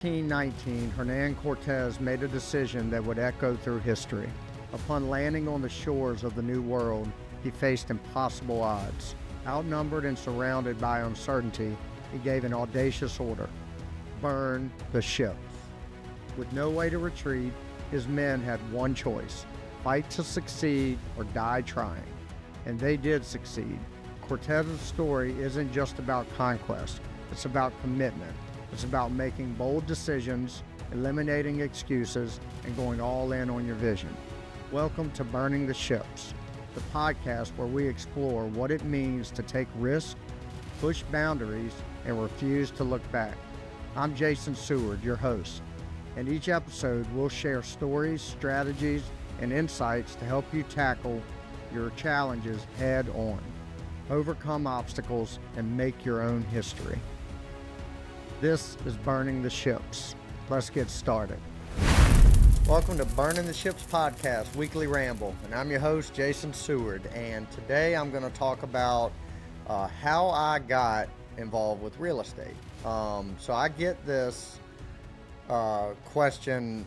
1819, Hernan Cortez made a decision that would echo through history. Upon landing on the shores of the New World, he faced impossible odds. Outnumbered and surrounded by uncertainty, he gave an audacious order: burn the ships. With no way to retreat, his men had one choice: fight to succeed or die trying. And they did succeed. Cortez's story isn't just about conquest, it's about commitment. It's about making bold decisions, eliminating excuses, and going all in on your vision. Welcome to Burning the Ships, the podcast where we explore what it means to take risks, push boundaries, and refuse to look back. I'm Jason Seward, your host, and each episode we'll share stories, strategies, and insights to help you tackle your challenges head on, overcome obstacles, and make your own history. This is Burning the Ships. Let's get started. Welcome to Burning the Ships podcast, weekly ramble, and I'm your host, Jason Seward, and today I'm going to talk about how I got involved with real estate. So I get this question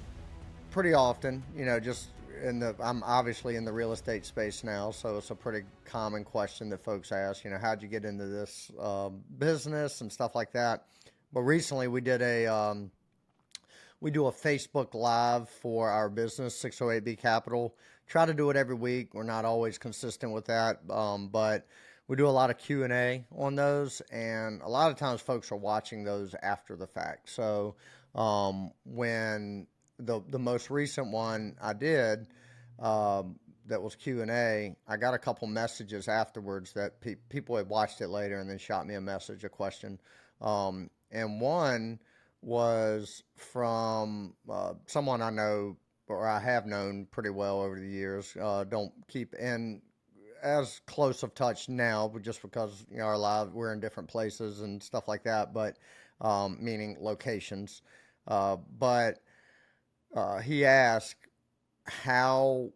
pretty often, I'm obviously in the real estate space now, so it's a pretty common question that folks ask, how'd you get into this business and stuff like that. But recently we did we do a Facebook Live for our business, 608B Capital. Try to do it every week. We're not always consistent with that, but we do a lot of Q&A on those, and a lot of times folks are watching those after the fact. So when the most recent one I did, that was Q&A, I got a couple messages afterwards that people had watched it later and then shot me a message, a question. And one was from someone I know, or I have known pretty well over the years. Don't keep in as close of touch now, but just because our lives, we're in different places and stuff like that. But meaning locations. But he asked how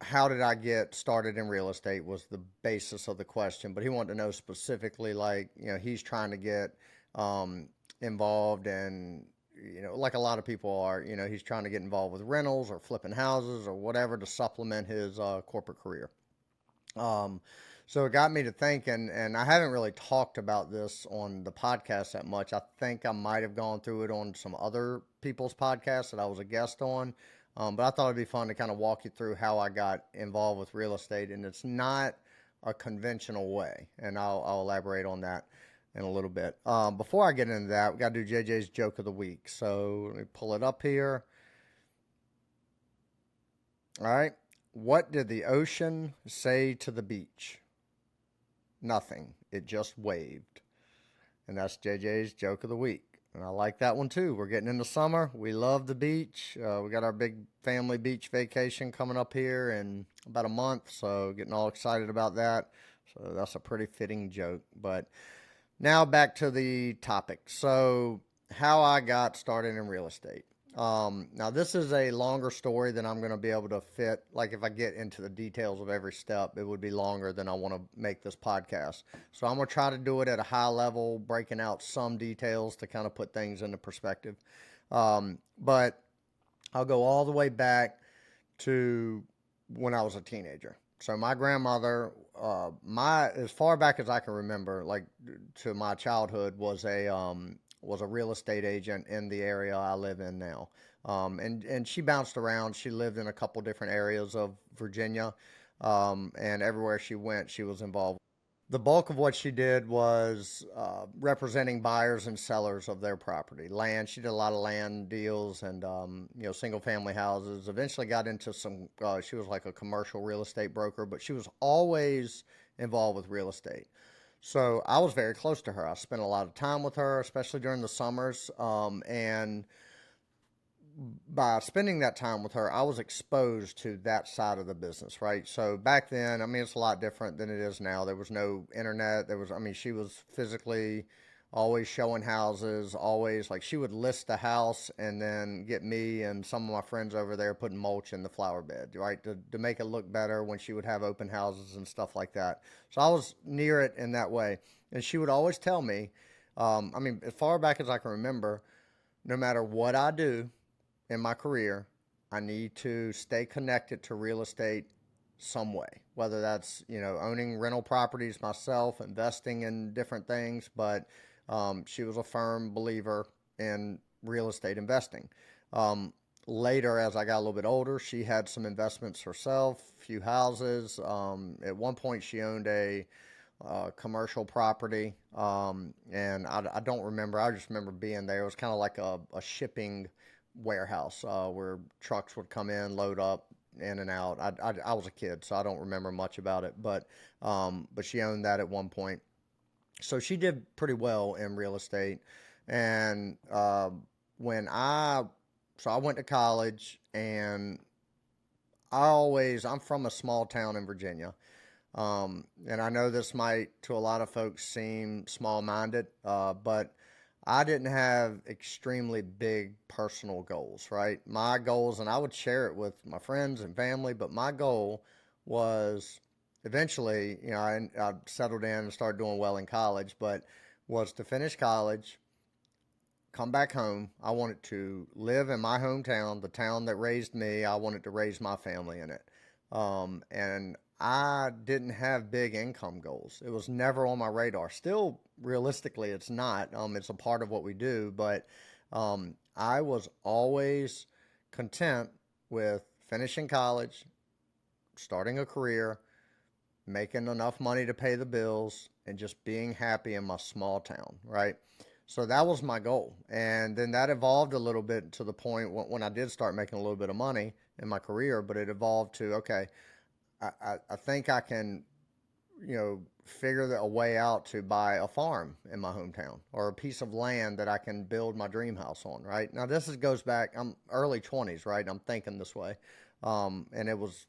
did I get started in real estate was the basis of the question. But he wanted to know specifically, he's trying to get involved and like a lot of people are, he's trying to get involved with rentals or flipping houses or whatever to supplement his corporate career. So it got me to thinking, and I haven't really talked about this on the podcast that much. I think I might have gone through it on some other people's podcasts that I was a guest on. But I thought it'd be fun to kind of walk you through how I got involved with real estate, and it's not a conventional way, and I'll elaborate on that in a little bit. Before I get into that, we got to do JJ's joke of the week. So let me pull it up here. All right. What did the ocean say to the beach? Nothing. It just waved. And that's JJ's joke of the week. And I like that one too. We're getting into summer. We love the beach. We got our big family beach vacation coming up here in about a month. So getting all excited about that. So that's a pretty fitting joke. But now back to the topic. So how I got started in real estate. Now this is a longer story than I'm going to be able to fit. Like if I get into the details of every step, it would be longer than I want to make this podcast. So I'm going to try to do it at a high level, breaking out some details to kind of put things into perspective. But I'll go all the way back to when I was a teenager. So my grandmother, as far back as I can remember, like to my childhood, was a real estate agent in the area I live in now. And she bounced around. She lived in a couple different areas of Virginia, and everywhere she went, she was involved. The bulk of what she did was representing buyers and sellers of their property. Land, she did a lot of land deals and, single family houses. Eventually got into some, she was like a commercial real estate broker, but she was always involved with real estate. So I was very close to her. I spent a lot of time with her, especially during the summers. And by spending that time with her, I was exposed to that side of the business, right? So back then, it's a lot different than it is now. There was no internet. She was physically always showing houses, always like she would list the house and then get me and some of my friends over there putting mulch in the flower bed, right? To make it look better when she would have open houses and stuff like that. So I was near it in that way. And she would always tell me, as far back as I can remember, no matter what I do in my career, I need to stay connected to real estate some way, whether that's, owning rental properties myself, investing in different things. But she was a firm believer in real estate investing. Um, Later, as I got a little bit older, she had some investments herself, a few houses. At one point, she owned a commercial property, and I don't remember. I just remember being there. It was kind of like a shipping warehouse where trucks would come in, load up, in and out. I was a kid, so I don't remember much about it, but she owned that at one point. So she did pretty well in real estate. And when I so I went to college, and I'm from a small town in Virginia. And I know this might, to a lot of folks, seem small minded, but I didn't have extremely big personal goals, right? My goals, and I would share it with my friends and family, but my goal was eventually, I settled in and started doing well in college, but was to finish college, come back home. I wanted to live in my hometown, the town that raised me. I wanted to raise my family in it. And I didn't have big income goals. It was never on my radar. Still, realistically, it's not. It's a part of what we do, but I was always content with finishing college, starting a career, making enough money to pay the bills, and just being happy in my small town, right? So that was my goal. And then that evolved a little bit to the point when I did start making a little bit of money in my career, but it evolved to, okay, I think I can, figure a way out to buy a farm in my hometown or a piece of land that I can build my dream house on, right? Now, goes back, I'm early 20s, right? I'm thinking this way. And it was,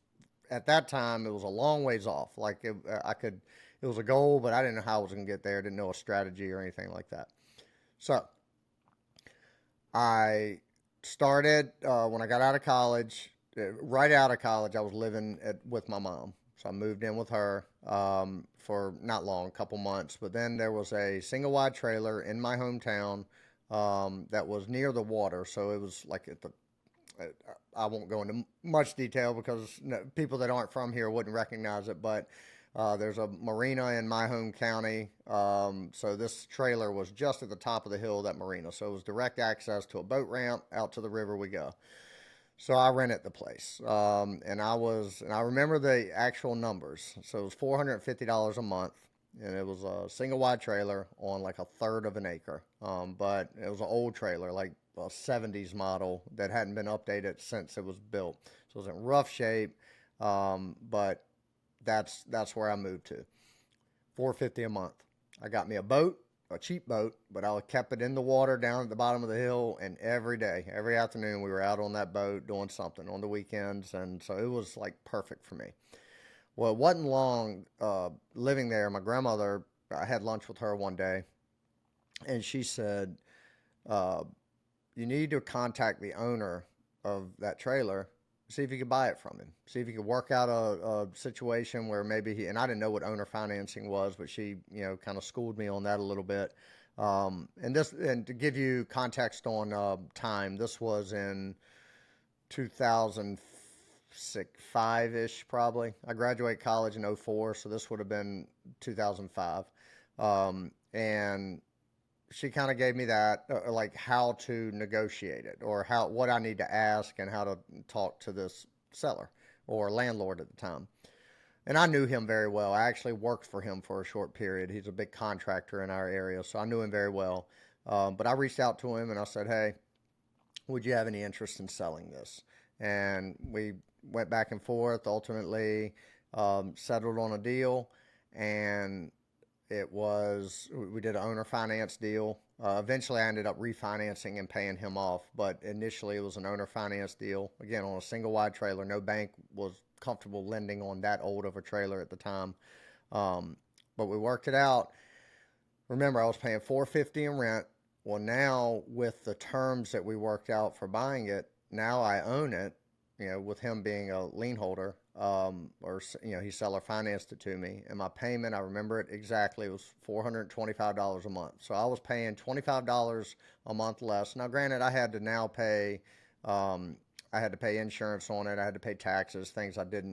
at that time, it was a long ways off. Like it was a goal, but I didn't know how I was going to get there. I didn't know a strategy or anything like that. So I started when I got out of college. Right out of college, I was living with my mom. So I moved in with her for not long, a couple months. But then there was a single wide trailer in my hometown that was near the water. So it was like I won't go into much detail because people that aren't from here wouldn't recognize it. But there's a marina in my home county. So this trailer was just at the top of the hill of that marina. So it was direct access to a boat ramp. Out to the river we go. So I rented the place, and I remember the actual numbers. So it was $450 a month, and it was a single wide trailer on like a third of an acre. But it was an old trailer, like a '70s model that hadn't been updated since it was built. So it was in rough shape, but that's where I moved to. $450 a month. I got me a boat, a cheap boat, but I kept it in the water down at the bottom of the hill. And every day, every afternoon, we were out on that boat doing something on the weekends. And so it was like perfect for me. Well, it wasn't long living there. My grandmother, I had lunch with her one day, and she said, uh, you need to contact the owner of that trailer, see if you could buy it from him, see if you could work out a situation where maybe and I didn't know what owner financing was, but she, kind of schooled me on that a little bit. And to give you context on time, this was in 2006, 5-ish probably. I graduated college in '04, so this would have been 2005. And she kind of gave me that, like how to negotiate it or what I need to ask and how to talk to this seller or landlord at the time. And I knew him very well. I actually worked for him for a short period. He's a big contractor in our area, so I knew him very well. But I reached out to him and I said, hey, would you have any interest in selling this? And we went back and forth, ultimately settled on a deal. And we did an owner finance deal. Eventually, I ended up refinancing and paying him off, but initially it was an owner finance deal. Again, on a single wide trailer. No bank was comfortable lending on that old of a trailer at the time, but we worked it out. Remember, I was paying $450 in rent. Well, now with the terms that we worked out for buying it, now I own it. With him being a lien holder, or he seller financed it to me, and my payment, I remember it exactly, it was $425 a month. So I was paying $25 a month less. Now, granted, I had to now pay, I had to pay insurance on it. I had to pay taxes,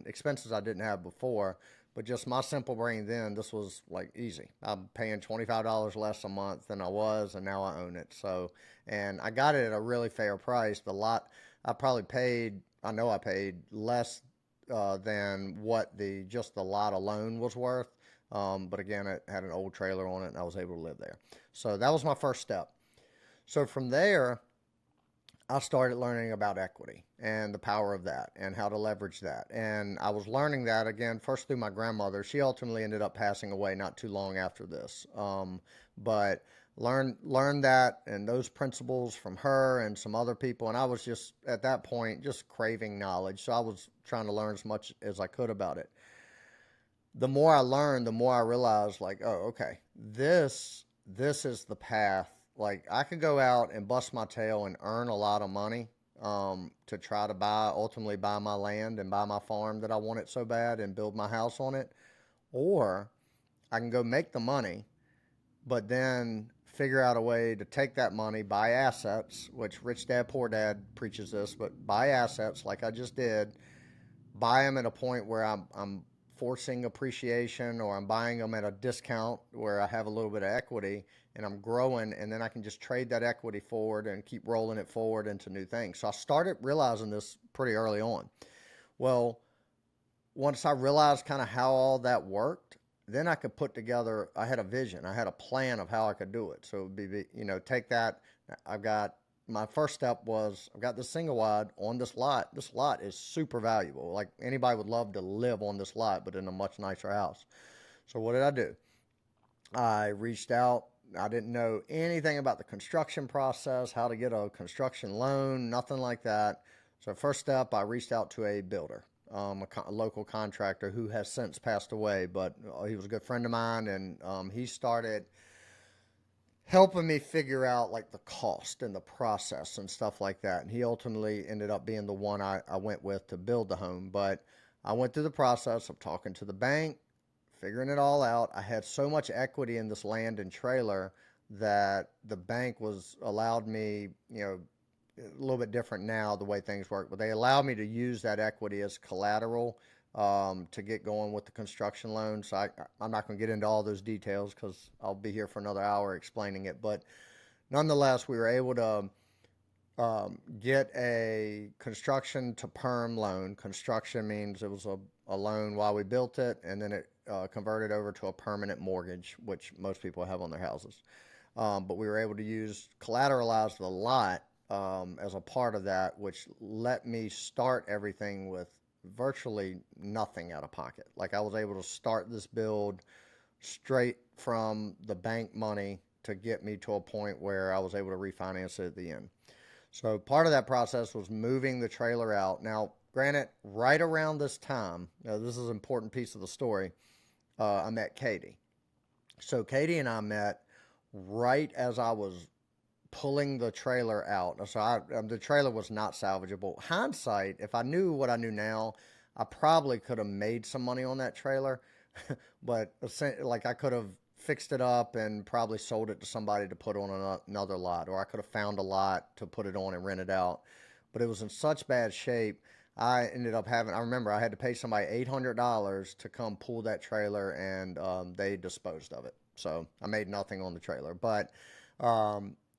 expenses I didn't have before. But just my simple brain then, this was like easy. I'm paying $25 less a month than I was, and now I own it. So, and I got it at a really fair price. The lot, I know I paid less than what just the lot alone was worth. But again, it had an old trailer on it, and I was able to live there. So that was my first step. So from there, I started learning about equity and the power of that and how to leverage that. And I was learning that again first through my grandmother. She ultimately ended up passing away not too long after this. But learned that and those principles from her and some other people. And I was just at that point just craving knowledge. So I was trying to learn as much as I could about it. The more I learned, the more I realized, like, oh, okay, this is the path. Like, I could go out and bust my tail and earn a lot of money, to try to ultimately buy my land and buy my farm that I wanted so bad and build my house on it. Or I can go make the money, but then figure out a way to take that money, buy assets, which Rich Dad Poor Dad preaches this, but buy assets like I just did, buy them at a point where I'm forcing appreciation, or I'm buying them at a discount where I have a little bit of equity and I'm growing, and then I can just trade that equity forward and keep rolling it forward into new things. So I started realizing this pretty early on. Well, once I realized kind of how all that worked, then I could put together, I had a vision, I had a plan of how I could do it. So it would be, take that. My first step was I've got this single wide on this lot. This lot is super valuable. Like, anybody would love to live on this lot, but in a much nicer house. So what did I do? I reached out. I didn't know anything about the construction process, how to get a construction loan, nothing like that. So first step, I reached out to a builder, a local contractor who has since passed away, but he was a good friend of mine, and he started helping me figure out like the cost and the process and stuff like that. And he ultimately ended up being the one I went with to build the home. But I went through the process of talking to the bank, figuring it all out. I had so much equity in this land and trailer that the bank was allowed me, a little bit different now the way things work, but they allowed me to use that equity as collateral, to get going with the construction loan. So I'm not going to get into all those details because I'll be here for another hour explaining it. But nonetheless, we were able to get a construction to perm loan. Construction means it was a loan while we built it, and then it converted over to a permanent mortgage, which most people have on their houses. But we were able to collateralize the lot as a part of that, which let me start everything with virtually nothing out of pocket. Like, I was able to start this build straight from the bank money to get me to a point where I was able to refinance it at the end. So part of that process was moving the trailer out. Now, granted, right around this time, now this is an important piece of the story, I met Katie. So Katie and I met right as I was pulling the trailer out. So the trailer was not salvageable. Hindsight, if I knew what I knew now, I probably could have made some money on that trailer, but like, I could have fixed it up and probably sold it to somebody to put on another lot, or I could have found a lot to put it on and rent it out. But it was in such bad shape. I remember I had to pay somebody $800 to come pull that trailer, and they disposed of it. So I made nothing on the trailer. But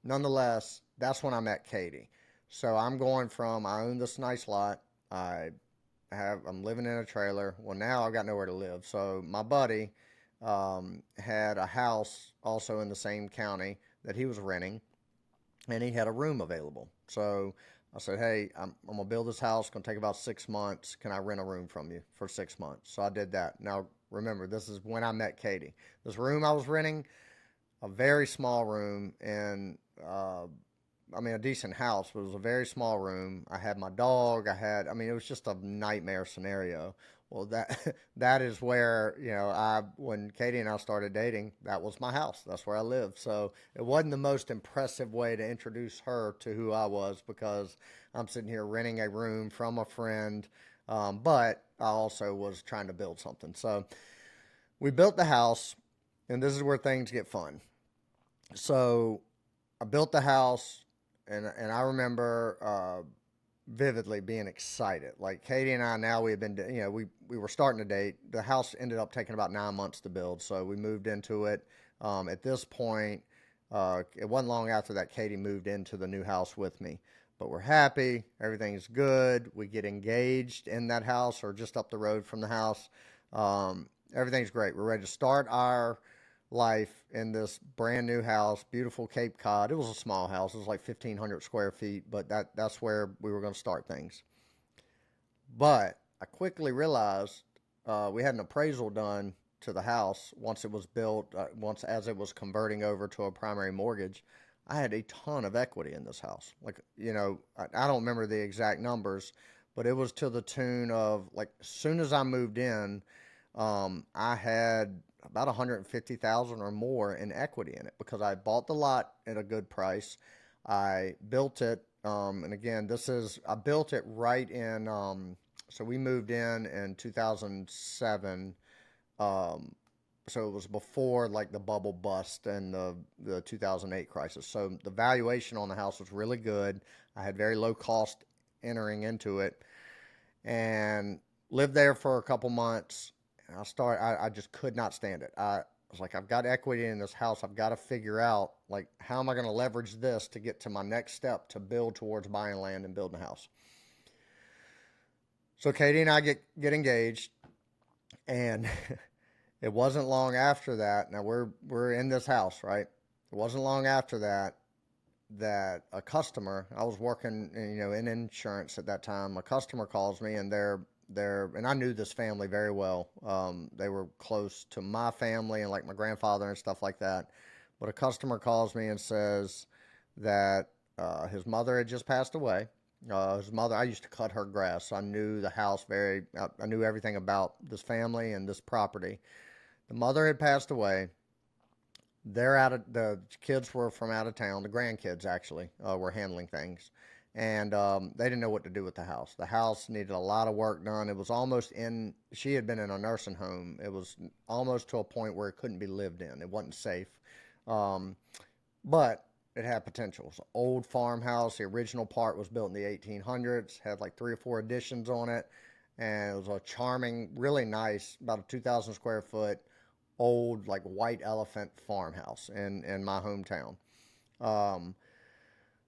nonetheless, that's when I met Katie. So I'm going from, I own this nice lot. I'm living in a trailer. Well, now I've got nowhere to live. So my buddy had a house also in the same county that he was renting, and he had a room available. So I said, hey, I'm going to build this house. It's going to take about 6 months. Can I rent a room from you for 6 months? So I did that. Now, remember, this is when I met Katie. This room I was renting, a very small room, and a decent house, but it was a very small room. I had my dog. It was just a nightmare scenario. Well, that is where, when Katie and I started dating, that was my house. That's where I lived. So it wasn't the most impressive way to introduce her to who I was, because I'm sitting here renting a room from a friend, But I also was trying to build something. So we built the house, and this is where things get fun. So I built the house, and I remember vividly being excited. Like Katie and I, now we had been, we were starting to date. The house ended up taking about 9 months to build, so we moved into it. At this point, it wasn't long after that Katie moved into the new house with me. But we're happy, everything's good. We get engaged in that house or just up the road from the house. Everything's great. We're ready to start our life in this brand new house, beautiful Cape Cod. It was a small house. It was like 1,500 square feet, but that's where we were going to start things. But I quickly realized we had an appraisal done to the house once it was built, once as it was converting over to a primary mortgage. I had a ton of equity in this house. Like, I don't remember the exact numbers, but it was to the tune of, like, as soon as I moved in, I had about 150,000 or more in equity in it because I bought the lot at a good price. I built it, and again, I built it right in. So we moved in 2007. Um, so it was before like the bubble bust and the 2008 crisis. So the valuation on the house was really good. I had very low cost entering into it, and lived there for a couple months. And I just could not stand it. I was like, I've got equity in this house. I've got to figure out, like, how am I going to leverage this to get to my next step to build towards buying land and building a house. So Katie and I get engaged, and it wasn't long after that. Now we're in this house, right? It wasn't long after that a customer, I was working, in insurance at that time. A customer calls me, and and I knew this family very well. They were close to my family and like my grandfather and stuff like that. But a customer calls me and says that his mother had just passed away. His mother, I used to cut her grass, so I knew the house I knew everything about this family and this property. The mother had passed away. The kids were from out of town. The grandkids actually were handling things, and they didn't know what to do with the house. The house needed a lot of work done. It was almost in. She had been in a nursing home. It was almost to a point where it couldn't be lived in. It wasn't safe, um, but it had potential. It's an old farmhouse. The original part was built in the 1800s. Had like 3 or 4 additions on it, and it was a charming, really nice, about a 2,000 square foot old like white elephant farmhouse in my hometown. Um,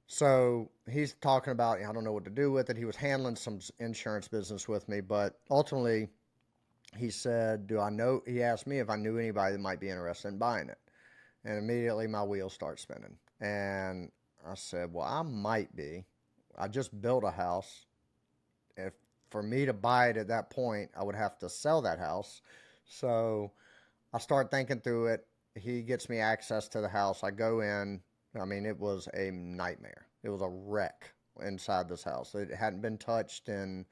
so he's talking about, I don't know what to do with it. He was handling some insurance business with me, but ultimately he said, "Do I know?" He asked me if I knew anybody that might be interested in buying it, and immediately my wheels start spinning. And I said, "Well, I might be. I just built a house. If for me to buy it at that point, I would have to sell that house." So I start thinking through it. He gets me access to the house. I go in. I mean, it was a nightmare. It was a wreck inside this house. It hadn't been touched in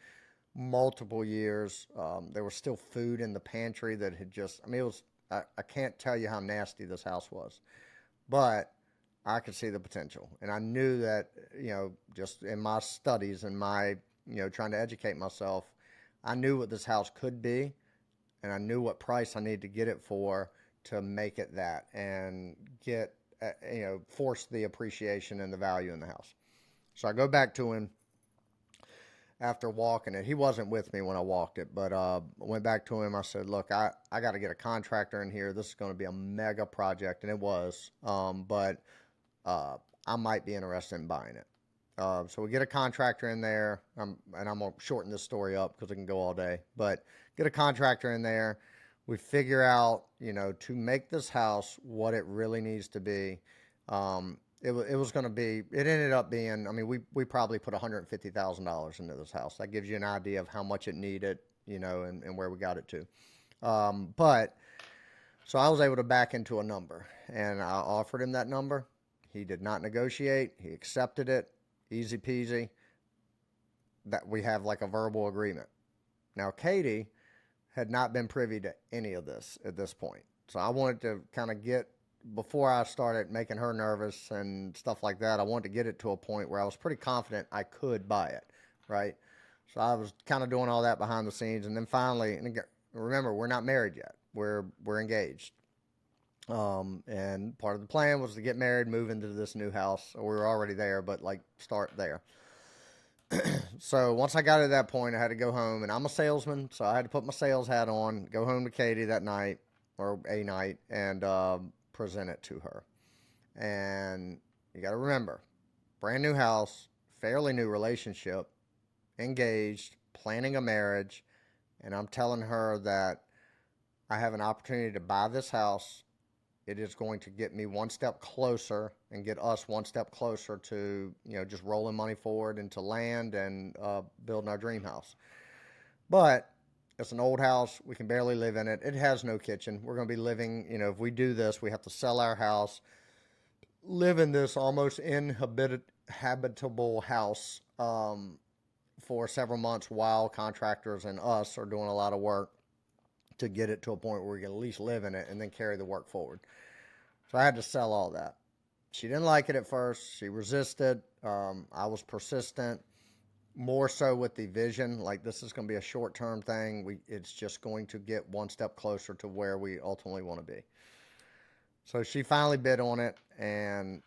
multiple years. There was still food in the pantry that had just, I mean, I can't tell you how nasty this house was. But I could see the potential. And I knew that, just in my studies and my, trying to educate myself, I knew what this house could be, and I knew what price I needed to get it for to make it that and get, force the appreciation and the value in the house. So I go back to him after walking it. He wasn't with me when I walked it, but I went back to him. I said, "Look, I got to get a contractor in here. This is going to be a mega project," and it was. But I might be interested in buying it. So we get a contractor in there, and I'm going to shorten this story up because it can go all day. But get a contractor in there. We figure out, to make this house what it really needs to be. It was going to be, it ended up being, I mean, we probably put $150,000 into this house. That gives you an idea of how much it needed, and where we got it to. But so I was able to back into a number, and I offered him that number. He did not negotiate. He accepted it. Easy peasy. That we have like a verbal agreement. Now, Katie had not been privy to any of this at this point. So I wanted to kind of before I started making her nervous and stuff like that, I wanted to get it to a point where I was pretty confident I could buy it, right? So I was kind of doing all that behind the scenes, and then finally, and remember, we're not married yet. We're engaged. And part of the plan was to get married, move into this new house. We were already there, but like start there. So once I got to that point, I had to go home, and I'm a salesman, so I had to put my sales hat on, go home to Katie that night or a night, and present it to her. And you got to remember, brand new house, fairly new relationship, engaged, planning a marriage, and I'm telling her that I have an opportunity to buy this house. It is going to get me one step closer and get us one step closer to, just rolling money forward into land and building our dream house. But it's an old house. We can barely live in it. It has no kitchen. We're going to be living, if we do this, we have to sell our house, live in this almost inhabitable house for several months while contractors and us are doing a lot of work to get it to a point where we can at least live in it and then carry the work forward. So I had to sell all that. She didn't like it at first. She resisted. I was persistent, more so with the vision, like this is going to be a short-term thing. It's just going to get one step closer to where we ultimately want to be. So she finally bid on it, and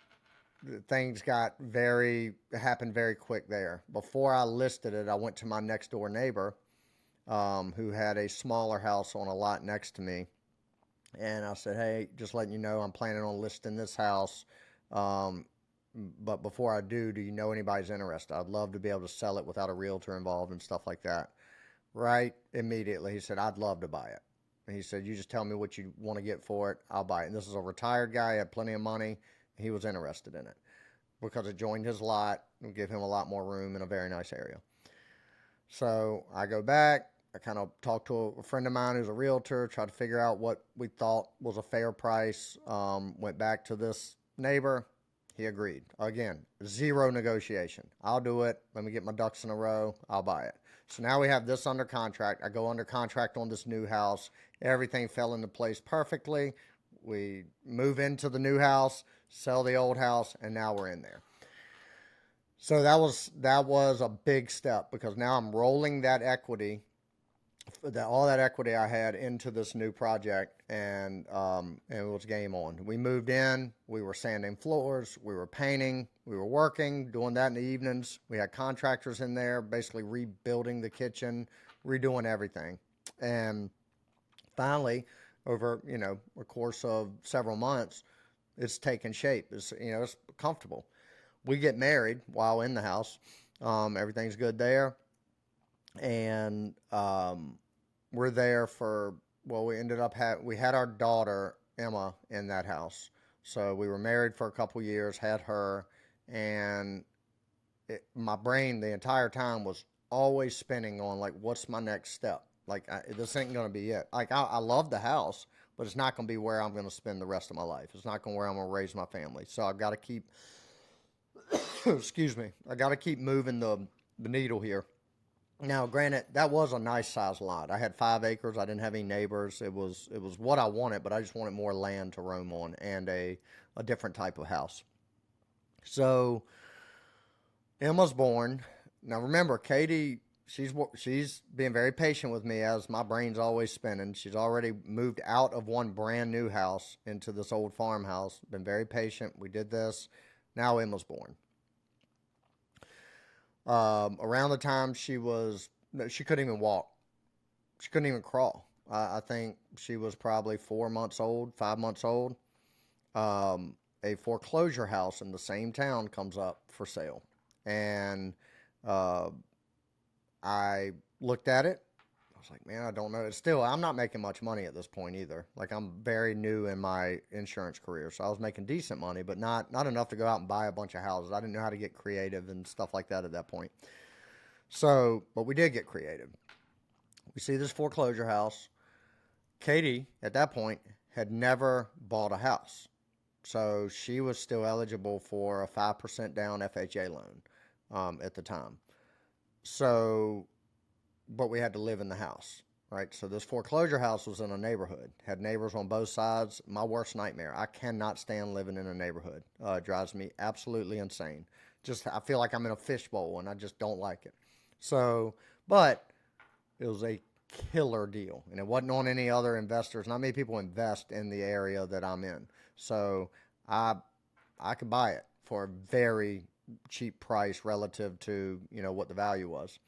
things happened very quick there. Before I listed it, I went to my next door neighbor, who had a smaller house on a lot next to me. And I said, hey, just letting you know, I'm planning on listing this house. But before I do you know anybody's interested? I'd love to be able to sell it without a realtor involved and stuff like that. Right immediately, he said, I'd love to buy it. And he said, you just tell me what you want to get for it. I'll buy it. And this is a retired guy, had plenty of money. He was interested in it because it joined his lot and give him a lot more room in a very nice area. So I go back. I kind of talked to a friend of mine who's a realtor, tried to figure out what we thought was a fair price. Went back to this neighbor. He agreed. Again, zero negotiation. I'll do it. Let me get my ducks in a row. I'll buy it. So now we have this under contract. I go under contract on this new house. Everything fell into place perfectly. We move into the new house, sell the old house, and now we're in there. So that was a big step because now I'm rolling that equity, all that equity I had into this new project, and it was game on. We moved in. We were sanding floors. We were painting. We were working, doing that in the evenings. We had contractors in there, basically rebuilding the kitchen, redoing everything. And finally, over a course of several months, it's taken shape. It's comfortable. We get married while in the house. Everything's good there. And we're there we ended up we had our daughter, Emma, in that house. So we were married for a couple years, had her, and my brain the entire time was always spinning on, like, what's my next step? Like, this ain't going to be it. Like, I love the house, but it's not going to be where I'm going to spend the rest of my life. It's not going to where I'm going to raise my family. So I've got to keep, excuse me, I got to keep moving the needle here. Now, granted, that was a nice sized lot. I had 5 acres. I didn't have any neighbors. It was what I wanted, but I just wanted more land to roam on and a different type of house. So Emma's born. Now remember, Katie, she's being very patient with me as my brain's always spinning. She's already moved out of one brand new house into this old farmhouse. Been very patient. We did this. Now Emma's born. Around the time she couldn't even walk. She couldn't even crawl. I think she was probably 4 months old, 5 months old. A foreclosure house in the same town comes up for sale. And I looked at it. I was like, man, I don't know. I'm not making much money at this point either. Like, I'm very new in my insurance career. So I was making decent money, but not enough to go out and buy a bunch of houses. I didn't know how to get creative and stuff like that at that point. So, but we did get creative. We see this foreclosure house. Katie, at that point, had never bought a house. So she was still eligible for a 5% down FHA loan at the time. So, but we had to live in the house, right? So this foreclosure house was in a neighborhood, had neighbors on both sides. My worst nightmare. I cannot stand living in a neighborhood. It drives me absolutely insane. I feel like I'm in a fishbowl and I just don't like it. So, but it was a killer deal, and it wasn't on any other investors. Not many people invest in the area that I'm in, so I I could buy it for a very cheap price relative to what the value was.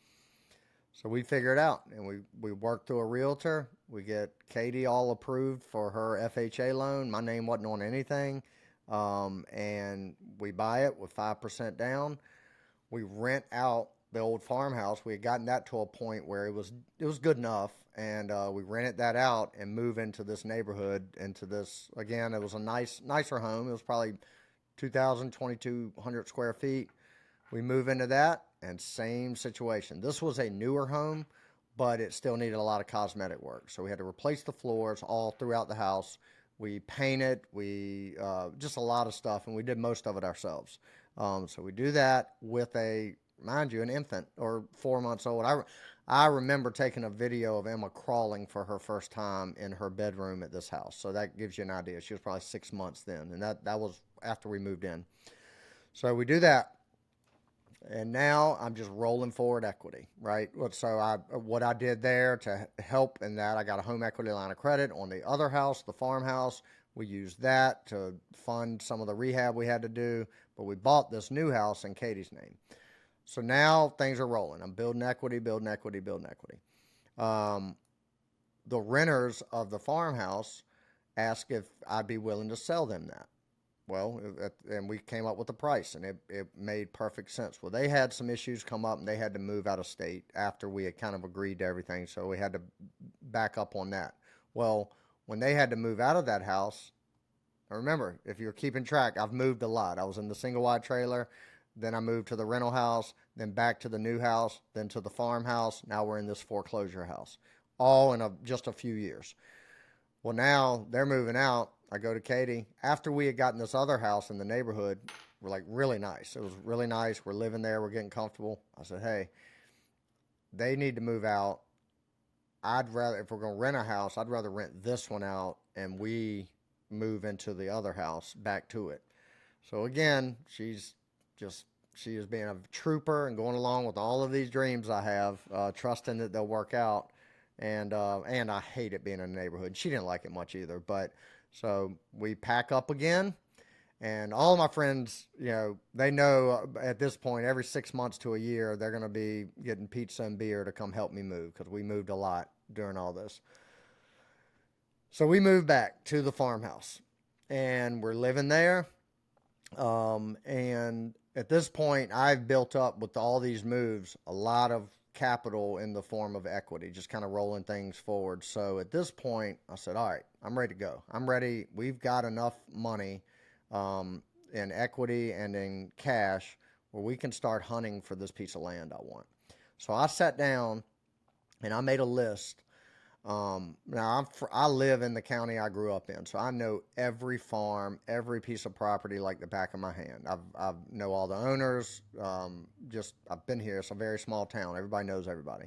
So we figure it out, and we work through a realtor. We get Katie all approved for her FHA loan. My name wasn't on anything, and we buy it with 5% down. We rent out the old farmhouse. We had gotten that to a point where it was good enough, and we rented that out and move into this neighborhood. Into this again, it was a nicer home. It was probably 2,000, 2,200 square feet. We move into that, and same situation. This was a newer home, but it still needed a lot of cosmetic work. So we had to replace the floors all throughout the house. We painted, we just a lot of stuff, and we did most of it ourselves. So we do that with mind you, an infant or 4 months old. I remember taking a video of Emma crawling for her first time in her bedroom at this house. So that gives you an idea. She was probably 6 months then, and that was after we moved in. So we do that. And now I'm just rolling forward equity, right? So what I did there to help in that, I got a home equity line of credit on the other house, the farmhouse. We used that to fund some of the rehab we had to do, but we bought this new house in Katie's name. So now things are rolling. I'm building equity, building equity, building equity. Um, the renters of the farmhouse asked if I'd be willing to sell them that. Well, and we came up with a price, and it made perfect sense. Well, they had some issues come up, and they had to move out of state after we had kind of agreed to everything, so we had to back up on that. Well, when they had to move out of that house, remember, if you're keeping track, I've moved a lot. I was in the single wide trailer, then I moved to the rental house, then back to the new house, then to the farmhouse. Now we're in this foreclosure house, all in just a few years. Well, now they're moving out. I go to Katie. After we had gotten this other house in the neighborhood, we're like really nice. It was really nice. We're living there. We're getting comfortable. I said, hey, they need to move out. I'd rather, if we're going to rent a house, I'd rather rent this one out and we move into the other house back to it. So again, she is being a trooper and going along with all of these dreams I have, trusting that they'll work out. And I hate it being in a neighborhood. She didn't like it much either. But so we pack up again, and all of my friends, they know at this point, every 6 months to a year, they're going to be getting pizza and beer to come help me move because we moved a lot during all this. So we moved back to the farmhouse, and we're living there. And at this point, I've built up with all these moves a lot of capital in the form of equity, just kind of rolling things forward. So at this point, I said, all right, I'm ready to go. I'm ready. We've got enough money in equity and in cash where we can start hunting for this piece of land I want. So I sat down and I made a list. Now I live in the county I grew up in, so I know every farm, every piece of property like the back of my hand. I know all the owners. I've been here. It's a very small town. Everybody knows everybody.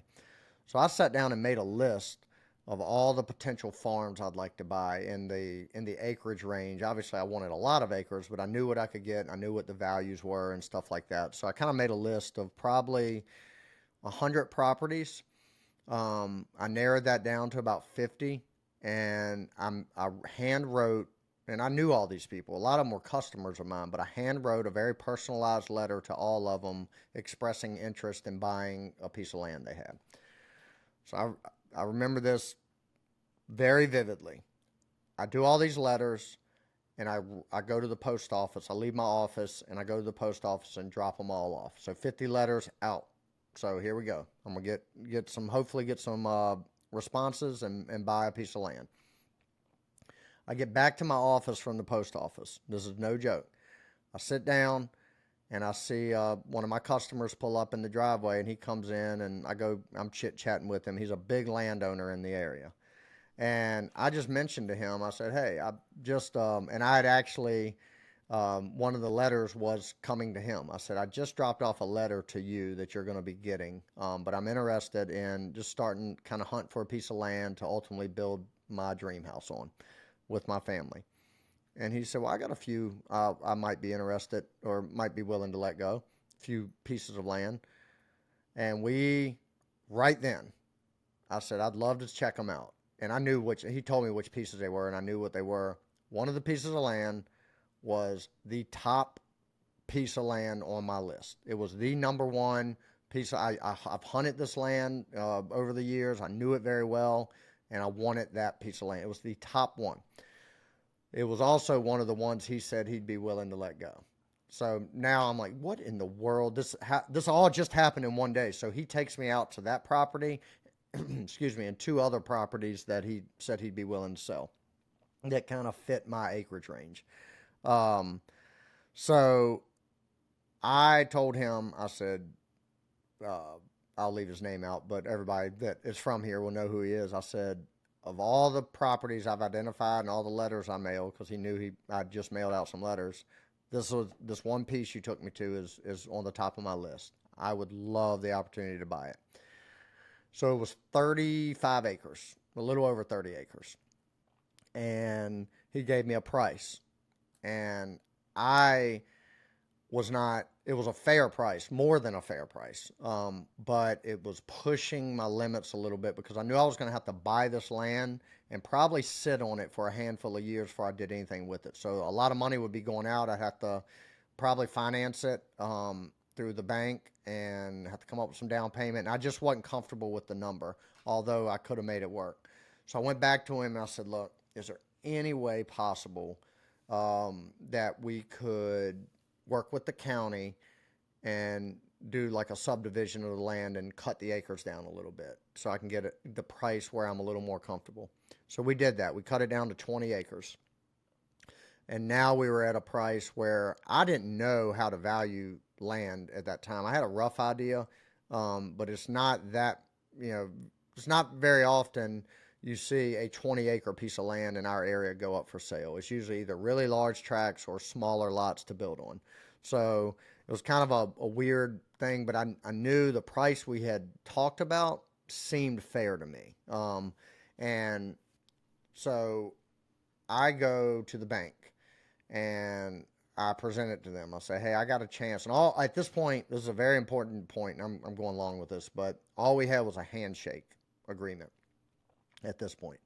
So I sat down and made a list of all the potential farms I'd like to buy in the acreage range. Obviously, I wanted a lot of acres, but I knew what I could get. I knew what the values were and stuff like that. So I kind of made a list of probably 100 properties. I narrowed that down to about 50, and I hand wrote, and I knew all these people. A lot of them were customers of mine, but I hand wrote a very personalized letter to all of them expressing interest in buying a piece of land they had. So I remember this very vividly. I do all these letters, and I go to the post office. I leave my office, and I go to the post office and drop them all off. So 50 letters out. So here we go. I'm gonna hopefully get some responses and buy a piece of land. I get back to my office from the post office. This is no joke. I sit down and I see one of my customers pull up in the driveway, and he comes in, and I'm chit chatting with him. He's a big landowner in the area, and I just mentioned to him. I said, "Hey, I just," and I had actually. One of the letters was coming to him. I said, I just dropped off a letter to you that you're going to be getting, but I'm interested in just starting kind of hunt for a piece of land to ultimately build my dream house on with my family. And he said, well, I got a few I might be interested or might be willing to let go, a few pieces of land. And right then, I said, I'd love to check them out. And I knew he told me which pieces they were, and I knew what they were. One of the pieces of land was the top piece of land on my list. It was the number one piece. I've hunted this land over the years. I knew it very well, and I wanted that piece of land. It was the top one. It was also one of the ones he said he'd be willing to let go. So now I'm like, what in the world? This all just happened in one day. So he takes me out to that property, excuse me, and two other properties that he said he'd be willing to sell that kind of fit my acreage range. Um, so I told him, I said, uh, I'll leave his name out, but everybody that is from here will know who he is. I said, of all the properties I've identified and all the letters I mailed, because he knew I'd just mailed out some letters, this one piece you took me to is on the top of my list. I would love the opportunity to buy it. So it was 35 acres, a little over 30 acres. And he gave me a price. And I was not, it was a fair price, more than a fair price. But it was pushing my limits a little bit because I knew I was going to have to buy this land and probably sit on it for a handful of years before I did anything with it. So a lot of money would be going out. I'd have to probably finance it through the bank and have to come up with some down payment. And I just wasn't comfortable with the number, although I could have made it work. So I went back to him and I said, look, is there any way possible that we could work with the county and do like a subdivision of the land and cut the acres down a little bit so I can get the price where I'm a little more comfortable? So we did that. We cut it down to 20 acres. And now we were at a price where I didn't know how to value land at that time. I had a rough idea, but it's not that, it's not very often you see a 20-acre piece of land in our area go up for sale. It's usually either really large tracts or smaller lots to build on. So it was kind of a weird thing, but I knew the price we had talked about seemed fair to me. And so I go to the bank and I present it to them. I say, hey, I got a chance. And at this point, this is a very important point, and I'm going along with this, but all we had was a handshake agreement at this point.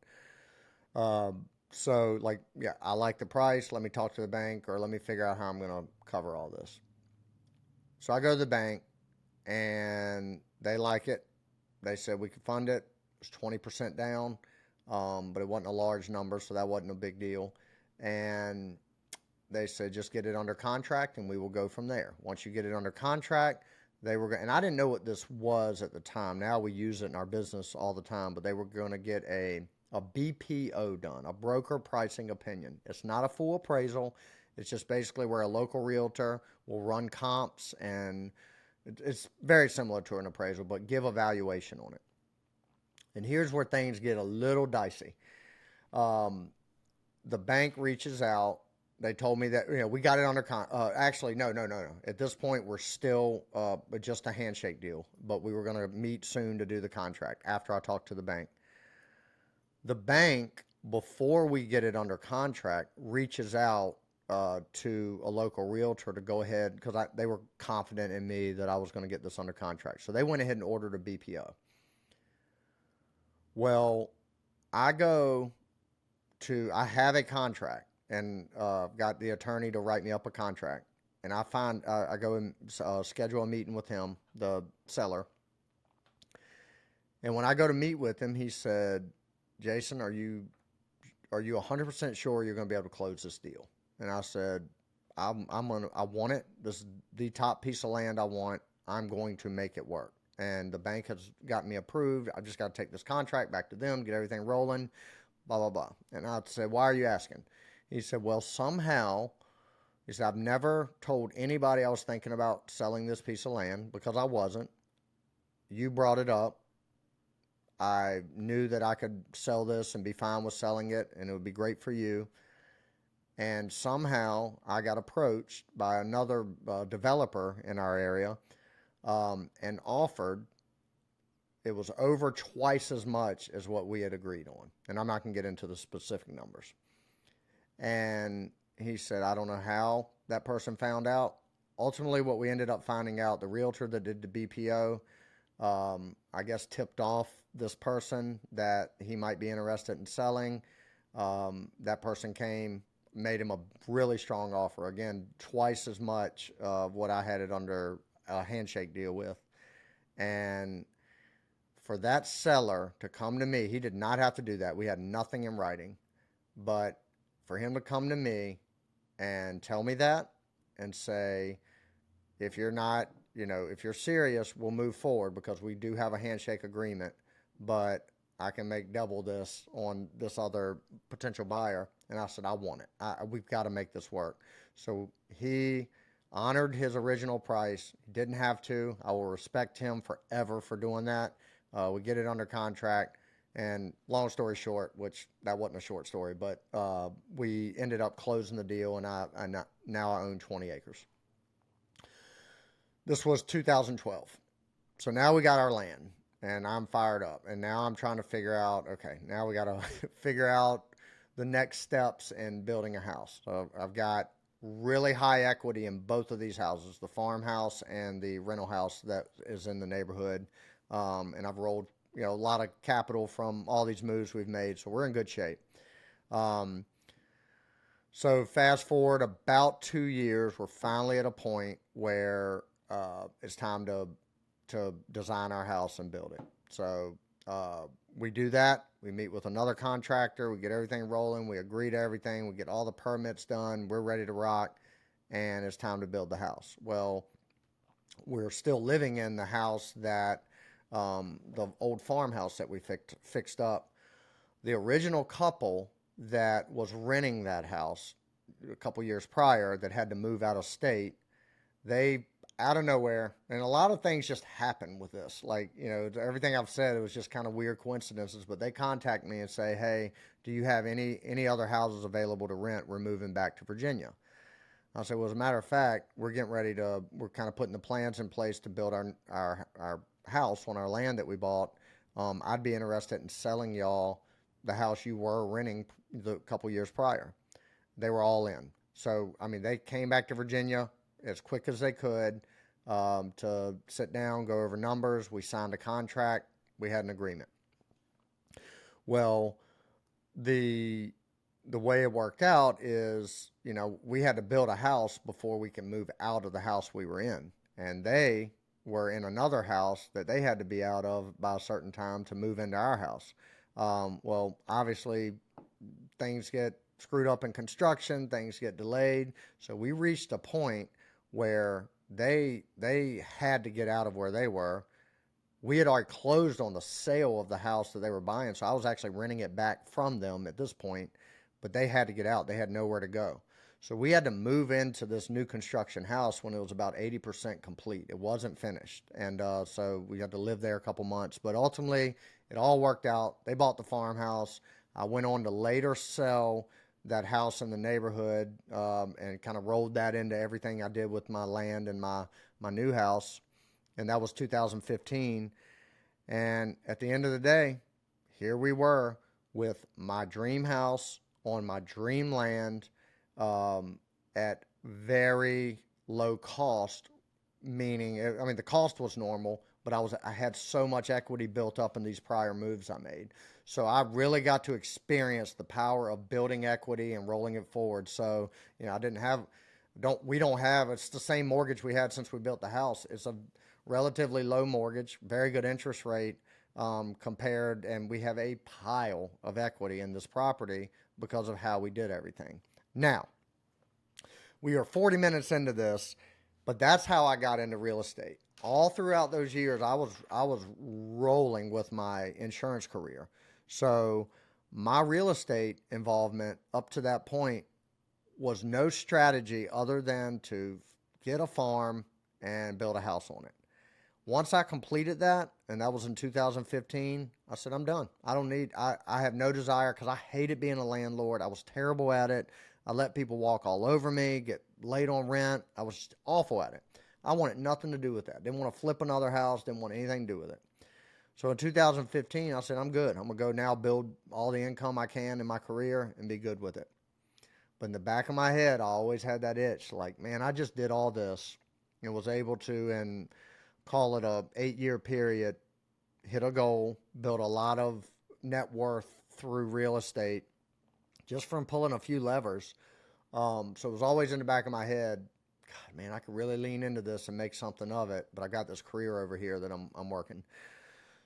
So, like, yeah, I like the price. Let me talk to the bank, or let me figure out how I'm going to cover all this. So I go to the bank, and they like it. They said we could fund it. It was 20% down, but it wasn't a large number, so that wasn't a big deal. And they said, just get it under contract and we will go from there. Once you get it under contract, and I didn't know what this was at the time. Now we use it in our business all the time, but they were going to get a BPO done, a broker pricing opinion. It's not a full appraisal. It's just basically where a local realtor will run comps, and it's very similar to an appraisal, but give a valuation on it. And here's where things get a little dicey. The bank reaches out. They told me that, we got it under actually, no. At this point, we're still just a handshake deal, but we were going to meet soon to do the contract after I talked to the bank. The bank, before we get it under contract, reaches out to a local realtor to go ahead, because they were confident in me that I was going to get this under contract. So they went ahead and ordered a BPO. Well, I have a contract, and got the attorney to write me up a contract. And I go and schedule a meeting with him, the seller. And when I go to meet with him, he said, Jason, are you 100% sure you're going to be able to close this deal? And I said, I want it. This is the top piece of land I want. I'm going to make it work. And the bank has got me approved. I just got to take this contract back to them, get everything rolling, blah, blah, blah. And I said, why are you asking? He said, well, somehow, he said, I've never told anybody I was thinking about selling this piece of land because I wasn't. You brought it up. I knew that I could sell this and be fine with selling it, and it would be great for you. And somehow I got approached by another developer in our area and offered, it was over twice as much as what we had agreed on. And I'm not going to get into the specific numbers. And he said, I don't know how that person found out. Ultimately, what we ended up finding out, the realtor that did the BPO I guess tipped off this person that he might be interested in selling. That person came, made him a really strong offer. Again, twice as much of what I had it under a handshake deal with. And for that seller to come to me, he did not have to do that. We had nothing in writing. But for him to come to me and tell me that and say, if you're not, if you're serious, we'll move forward because we do have a handshake agreement, but I can make double this on this other potential buyer. And I said, I want it. We've got to make this work. So he honored his original price. He didn't have to. I will respect him forever for doing that. We get it under contract. And long story short, which that wasn't a short story, but we ended up closing the deal, and now I own 20 acres. This was 2012. So now we got our land, and I'm fired up. And now I'm trying to figure out, okay, now we got to figure out the next steps in building a house. So I've got really high equity in both of these houses, the farmhouse and the rental house that is in the neighborhood. And I've rolled, a lot of capital from all these moves we've made. So we're in good shape. So fast forward about 2 years, we're finally at a point where it's time to design our house and build it. So we do that. We meet with another contractor. We get everything rolling. We agree to everything. We get all the permits done. We're ready to rock, and it's time to build the house. Well, we're still living in the house that the old farmhouse that we fixed up. The original couple that was renting that house a couple years prior that had to move out of state, they out of nowhere, and a lot of things just happen with this. Like, everything I've said, it was just kind of weird coincidences, but they contact me and say, hey, do you have any other houses available to rent? We're moving back to Virginia. I said, well, as a matter of fact, we're kind of putting the plans in place to build our house on our land that we bought. I'd be interested in selling y'all the house you were renting the couple years prior. They were all in. So, they came back to Virginia as quick as they could to sit down, go over numbers. We signed a contract. We had an agreement. Well, the way it worked out is, we had to build a house before we can move out of the house we were in. And they were in another house that they had to be out of by a certain time to move into our house. Well, obviously, things get screwed up in construction, things get delayed. So we reached a point where they had to get out of where they were. We had already closed on the sale of the house that they were buying, so I was actually renting it back from them at this point, but they had to get out. They had nowhere to go. So we had to move into this new construction house when it was about 80% complete. It wasn't finished, and so we had to live there a couple months, but ultimately it all worked out. They bought the farmhouse. I went on to later sell that house in the neighborhood and kind of rolled that into everything I did with my land and my new house. And that was 2015. And at the end of the day, here we were with my dream house on my dream land at very low cost, meaning, the cost was normal, but I had so much equity built up in these prior moves I made. So I really got to experience the power of building equity and rolling it forward. So, we don't have, it's the same mortgage we had since we built the house. It's a relatively low mortgage, very good interest rate compared, and we have a pile of equity in this property because of how we did everything. Now, we are 40 minutes into this, but that's how I got into real estate. All throughout those years, I was rolling with my insurance career. So my real estate involvement up to that point was no strategy other than to get a farm and build a house on it. Once I completed that, and that was in 2015, I said, I'm done. I have no desire, because I hated being a landlord. I was terrible at it. I let people walk all over me, get late on rent. I was just awful at it. I wanted nothing to do with that. Didn't want to flip another house. Didn't want anything to do with it. So in 2015, I said, I'm good. I'm going to go now build all the income I can in my career and be good with it. But in the back of my head, I always had that itch. Like, man, I just did all this and was able to, in call it a 8-year period, hit a goal, built a lot of net worth through real estate just from pulling a few levers. So it was always in the back of my head, God, man, I could really lean into this and make something of it, but I got this career over here that I'm working.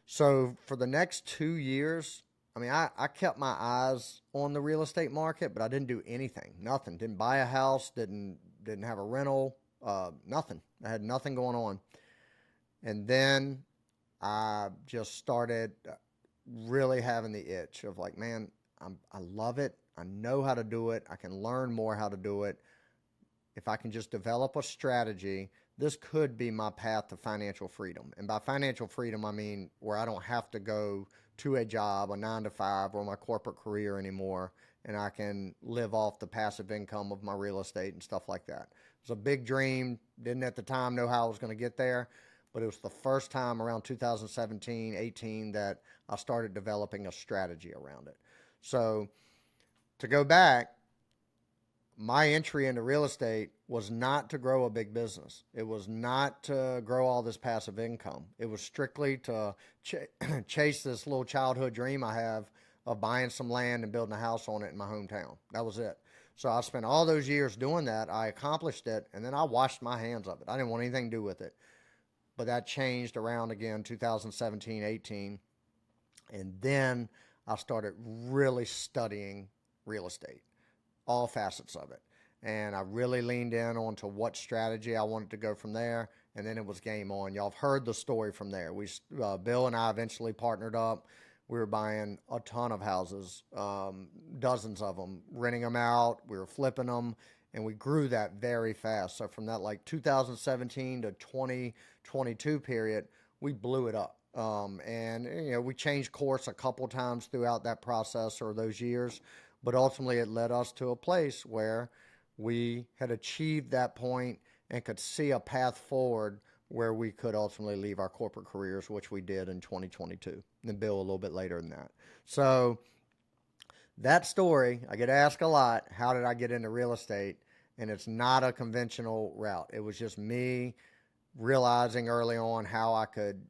So for the next 2 years, I mean, I kept my eyes on the real estate market, but I didn't do anything, nothing. Didn't buy a house, didn't have a rental, nothing. I had nothing going on. And then I just started really having the itch of like, man, I love it. I know how to do it. I can learn more how to do it. If I can just develop a strategy, this could be my path to financial freedom. And by financial freedom, I mean where I don't have to go to a job, a 9 to 5, or my corporate career anymore, and I can live off the passive income of my real estate and stuff like that. It was a big dream. Didn't at the time know how I was going to get there, but it was the first time around 2017, 18 that I started developing a strategy around it. So to go back, my entry into real estate was not to grow a big business. It was not to grow all this passive income. It was strictly to chase this little childhood dream I have of buying some land and building a house on it in my hometown. That was it. So I spent all those years doing that. I accomplished it, and then I washed my hands of it. I didn't want anything to do with it. But that changed around again 2017, 18. And then I started really studying real estate, all facets of it. And I really leaned in onto what strategy I wanted to go from there. And then it was game on. Y'all have heard the story from there. Bill and I eventually partnered up. We were buying a ton of houses, dozens of them, renting them out. We were flipping them, and we grew that very fast. So from that like 2017 to 2022 period, we blew it up. And we changed course a couple times throughout that process or those years, but ultimately it led us to a place where we had achieved that point and could see a path forward where we could ultimately leave our corporate careers, which we did in 2022, and then Bill a little bit later than that. So that story, I get asked a lot, how did I get into real estate? And it's not a conventional route. It was just me realizing early on how I could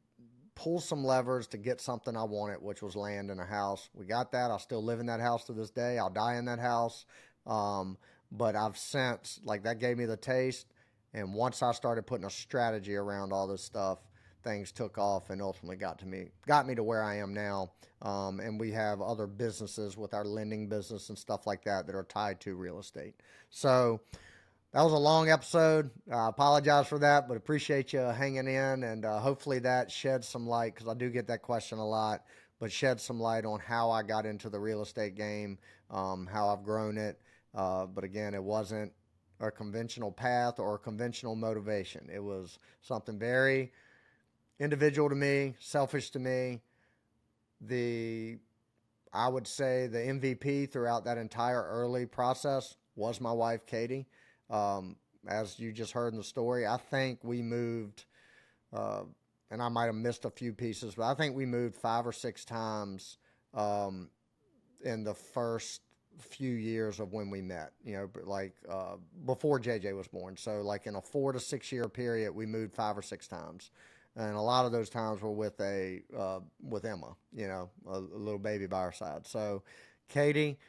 pull some levers to get something I wanted, which was land and a house. We got that. I still live in that house to this day. I'll die in that house. But I've since, like, that gave me the taste. And once I started putting a strategy around all this stuff, things took off and ultimately got me to where I am now. And we have other businesses with our lending business and stuff like that that are tied to real estate. So that was a long episode. I apologize for that, but appreciate you hanging in. And hopefully that sheds some light, because I do get that question a lot, but shed some light on how I got into the real estate game, how I've grown it. But again, it wasn't a conventional path or a conventional motivation. It was something very individual to me, selfish to me. I would say the MVP throughout that entire early process was my wife, Katie. As you just heard in the story, I think we moved, and I might have missed a few pieces, but I think we moved 5 or 6 times in the first few years of when we met, like before JJ was born. So like in a 4 to 6 year period, we moved 5 or 6 times. And a lot of those times were with Emma, a little baby by our side. So Katie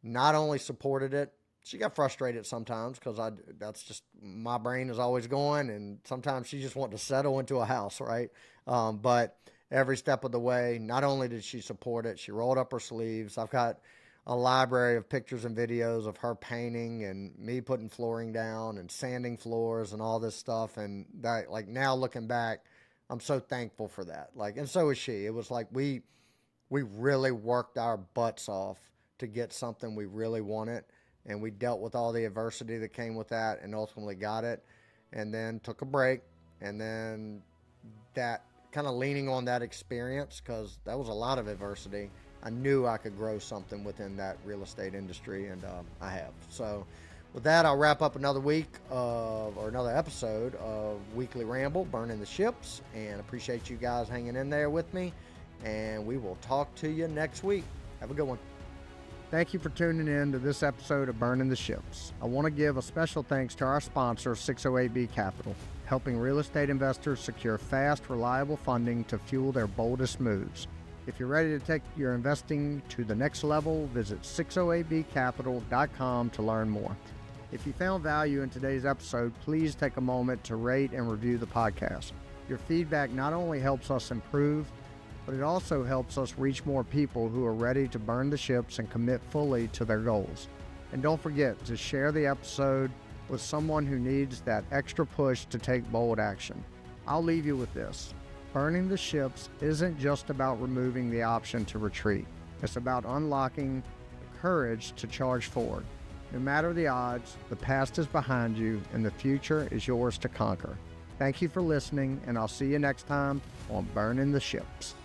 not only supported it, she got frustrated sometimes because that's just, my brain is always going, and sometimes she just wanted to settle into a house, right? But every step of the way, not only did she support it, she rolled up her sleeves. I've got a library of pictures and videos of her painting and me putting flooring down and sanding floors and all this stuff. And that, like, now looking back, I'm so thankful for that. Like, and so is she. It was like we really worked our butts off to get something we really wanted. And we dealt with all the adversity that came with that and ultimately got it, and then took a break. And then that kind of leaning on that experience, because that was a lot of adversity, I knew I could grow something within that real estate industry, and I have. So with that, I'll wrap up another week or another episode of Weekly Ramble, Burning the Ships, and appreciate you guys hanging in there with me. And we will talk to you next week. Have a good one. Thank you for tuning in to this episode of Burning the Ships. I want to give a special thanks to our sponsor, 608B Capital. helping real estate investors secure fast, reliable funding to fuel their boldest moves. If you're ready to take your investing to the next level, visit 608bcapital.com to learn more. If you found value in today's episode, please take a moment to rate and review the podcast. Your feedback not only helps us improve, but it also helps us reach more people who are ready to burn the ships and commit fully to their goals. And don't forget to share the episode with someone who needs that extra push to take bold action. I'll leave you with this. Burning the ships isn't just about removing the option to retreat. It's about unlocking the courage to charge forward. No matter the odds, the past is behind you and the future is yours to conquer. Thank you for listening, and I'll see you next time on Burning the Ships.